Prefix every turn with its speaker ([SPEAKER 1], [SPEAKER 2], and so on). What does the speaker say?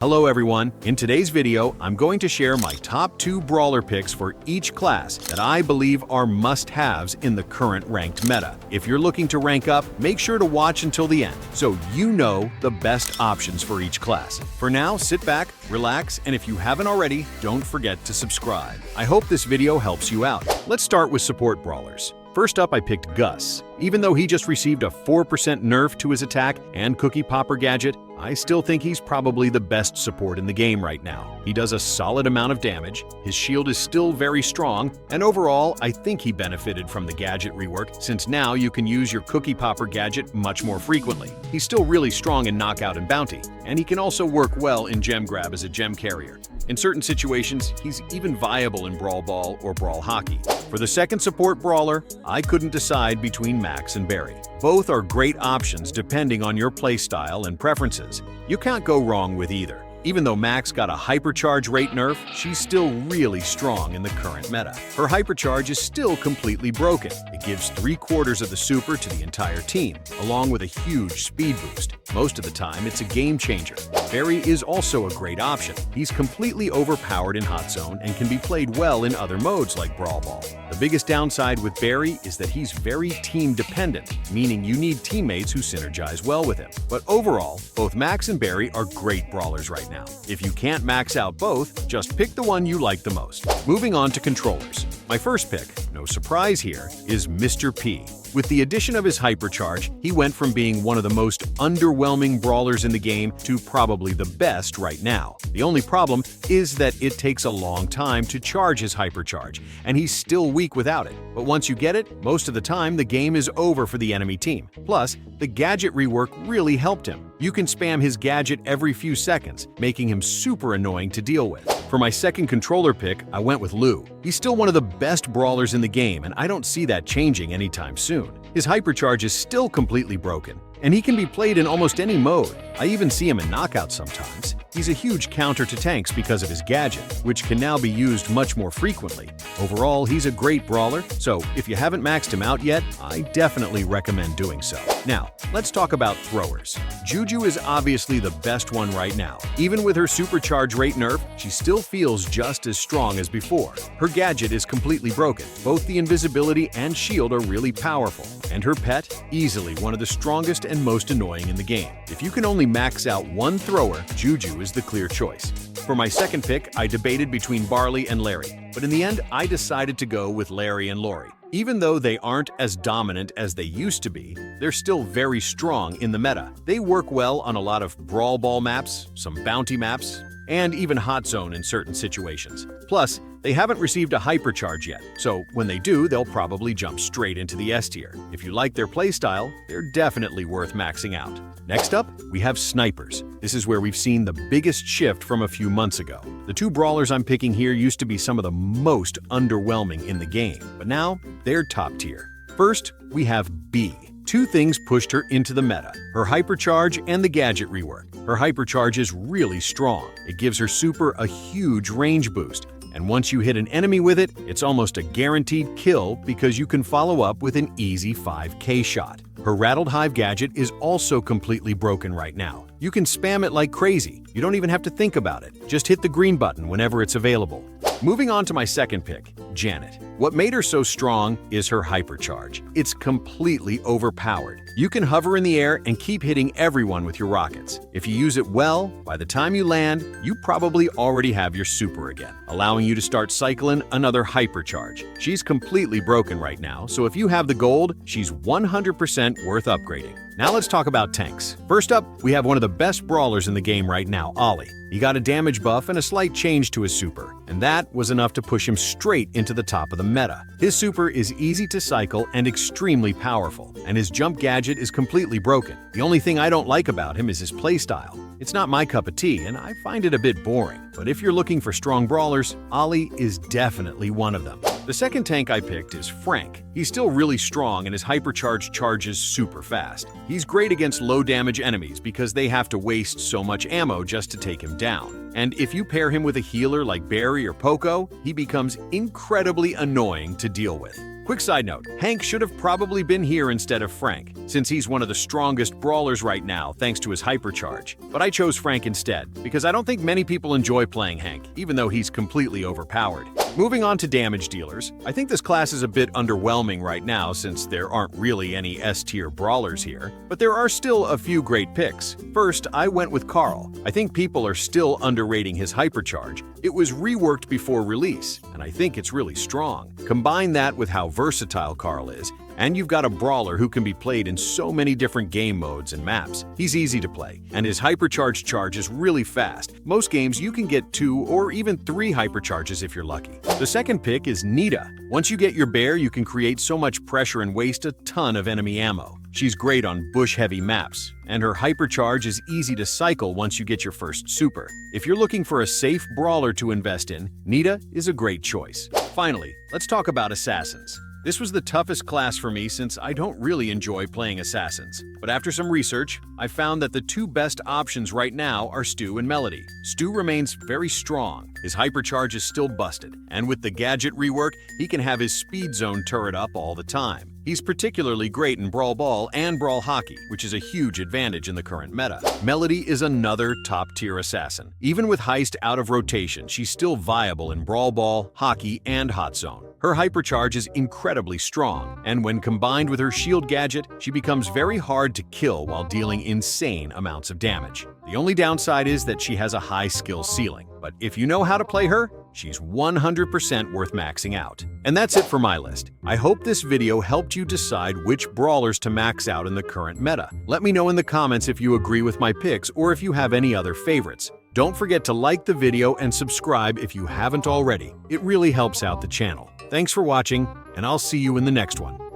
[SPEAKER 1] Hello everyone, in today's video, I'm going to share my top 2 brawler picks for each class that I believe are must-haves in the current ranked meta. If you're looking to rank up, make sure to watch until the end so you know the best options for each class. For now, sit back, relax, and if you haven't already, don't forget to subscribe. I hope this video helps you out. Let's start with support brawlers. First up, I picked Gus. Even though he just received a 4% nerf to his attack and Cookie Popper gadget, I still think he's probably the best support in the game right now. He does a solid amount of damage, his shield is still very strong, and overall, I think he benefited from the gadget rework since now you can use your Cookie Popper gadget much more frequently. He's still really strong in Knockout and Bounty, and he can also work well in Gem Grab as a gem carrier. In certain situations, he's even viable in Brawl Ball or Brawl Hockey. For the second support brawler, I couldn't decide between Max and Barry. Both are great options depending on your playstyle and preferences. You can't go wrong with either. Even though Max got a hypercharge rate nerf, she's still really strong in the current meta. Her hypercharge is still completely broken. It gives 3/4 of the super to the entire team, along with a huge speed boost. Most of the time, it's a game changer. Barry is also a great option. He's completely overpowered in Hot Zone and can be played well in other modes like Brawl Ball. The biggest downside with Barry is that he's very team-dependent, meaning you need teammates who synergize well with him. But overall, both Max and Barry are great brawlers right now. If you can't max out both, just pick the one you like the most. Moving on to controllers. My first pick, no surprise here, is Mr. P. With the addition of his hypercharge, he went from being one of the most underwhelming brawlers in the game to probably the best right now. The only problem is that it takes a long time to charge his hypercharge, and he's still weak without it. But once you get it, most of the time the game is over for the enemy team. Plus, the gadget rework really helped him. You can spam his gadget every few seconds, making him super annoying to deal with. For my second controller pick, I went with Lou. He's still one of the best brawlers in the game, and I don't see that changing anytime soon. His hypercharge is still completely broken, and he can be played in almost any mode. I even see him in Knockout sometimes. He's a huge counter to tanks because of his gadget, which can now be used much more frequently. Overall, he's a great brawler, so if you haven't maxed him out yet, I definitely recommend doing so. Now, let's talk about throwers. Juju is obviously the best one right now. Even with her supercharge rate nerf, she still feels just as strong as before. Her gadget is completely broken. Both the invisibility and shield are really powerful, and her pet, easily one of the strongest and most annoying in the game. If you can only max out one thrower, Juju is the clear choice. For my second pick, I debated between Barley and Larry, but in the end, I decided to go with Larry and Lori. Even though they aren't as dominant as they used to be, they're still very strong in the meta. They work well on a lot of Brawl Ball maps, some Bounty maps, and even Hot Zone in certain situations. Plus, they haven't received a hypercharge yet, so when they do, they'll probably jump straight into the S tier. If you like their playstyle, they're definitely worth maxing out. Next up, we have snipers. This is where we've seen the biggest shift from a few months ago. The 2 brawlers I'm picking here used to be some of the most underwhelming in the game, but now they're top tier. First, we have B. 2 things pushed her into the meta: her hypercharge and the gadget rework. Her hypercharge is really strong. It gives her super a huge range boost, and once you hit an enemy with it, it's almost a guaranteed kill because you can follow up with an easy 5K shot. Her Rattled Hive gadget is also completely broken right now. You can spam it like crazy. You don't even have to think about it. Just hit the green button whenever it's available. Moving on to my second pick, Janet. What made her so strong is her hypercharge. It's completely overpowered. You can hover in the air and keep hitting everyone with your rockets. If you use it well, by the time you land, you probably already have your super again, allowing you to start cycling another hypercharge. She's completely broken right now, so if you have the gold, she's 100% worth upgrading. Now let's talk about tanks. First up, we have one of the best brawlers in the game right now, Ollie. He got a damage buff and a slight change to his super, and that was enough to push him straight into the top of the meta. His super is easy to cycle and extremely powerful, and his jump gadget is completely broken. The only thing I don't like about him is his playstyle. It's not my cup of tea, and I find it a bit boring. But if you're looking for strong brawlers, Ollie is definitely one of them. The second tank I picked is Frank. He's still really strong and his hypercharge charges super fast. He's great against low damage enemies because they have to waste so much ammo just to take him down. And if you pair him with a healer like Barry or Poco, he becomes incredibly annoying to deal with. Quick side note, Hank should have probably been here instead of Frank, since he's one of the strongest brawlers right now thanks to his hypercharge. But I chose Frank instead, because I don't think many people enjoy playing Hank, even though he's completely overpowered. Moving on to damage dealers, I think this class is a bit underwhelming right now since there aren't really any S-tier brawlers here, but there are still a few great picks. First, I went with Carl. I think people are still underrating his hypercharge. It was reworked before release, and I think it's really strong. Combine that with how versatile Carl is, and you've got a brawler who can be played in so many different game modes and maps. He's easy to play, and his hypercharge charge is really fast. Most games you can get 2 or even 3 hypercharges if you're lucky. The second pick is Nita. Once you get your bear, you can create so much pressure and waste a ton of enemy ammo. She's great on bush-heavy maps, and her hypercharge is easy to cycle once you get your first super. If you're looking for a safe brawler to invest in, Nita is a great choice. Finally, let's talk about assassins. This was the toughest class for me since I don't really enjoy playing assassins. But after some research, I found that the 2 best options right now are Stu and Melody. Stu remains very strong. His hypercharge is still busted, and with the gadget rework, he can have his speed zone turret up all the time. He's particularly great in Brawl Ball and Brawl Hockey, which is a huge advantage in the current meta. Melody is another top-tier assassin. Even with Heist out of rotation, she's still viable in Brawl Ball, Hockey, and Hot Zone. Her hypercharge is incredibly strong, and when combined with her shield gadget, she becomes very hard to kill while dealing insane amounts of damage. The only downside is that she has a high skill ceiling, but if you know how to play her, she's 100% worth maxing out. And that's it for my list. I hope this video helped you decide which brawlers to max out in the current meta. Let me know in the comments if you agree with my picks or if you have any other favorites. Don't forget to like the video and subscribe if you haven't already. It really helps out the channel. Thanks for watching, and I'll see you in the next one.